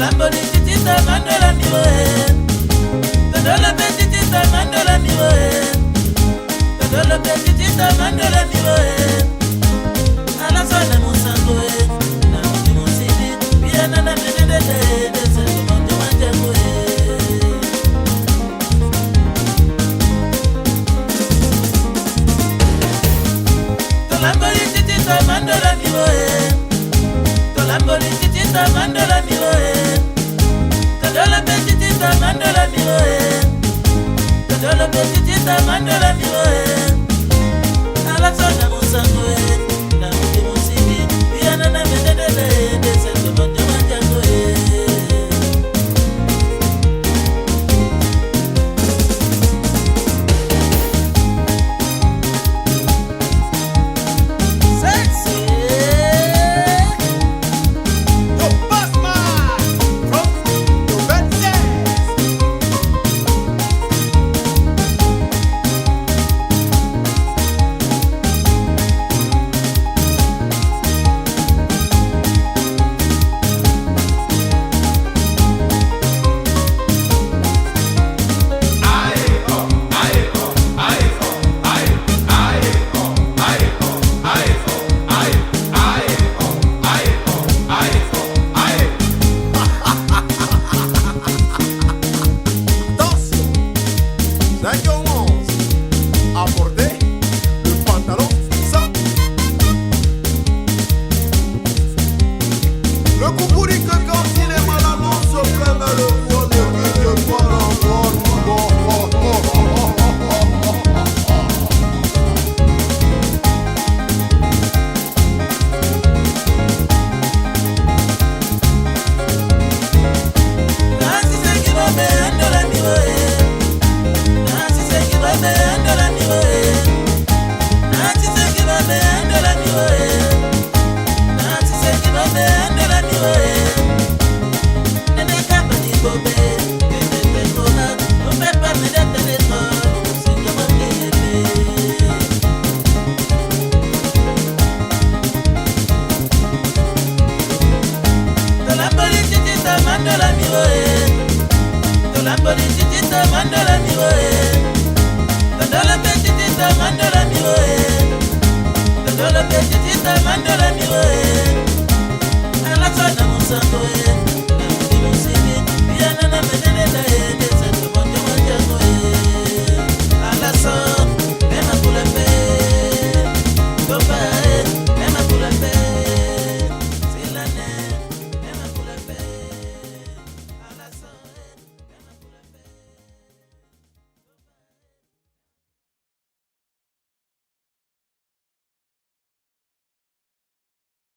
Tolamboli titita mandola miwe. Todolo petitita mandola miwe. Todolo petitita mandola miwe. Alasana musango na musidi biana na menende de seso mondo manjango. Tolamboli titita mandola miwe. Tolamboli titita mandola miwe. Todolo petitita mandola miwe. Todolo petitita mandola miwe. Alasana musango na musidi biana na menende de seso mondo manjango. Tolamboli titita mandola miwe. Todolo petitita mandola miwe. Todolo petitita mandola miwe. Alasana musango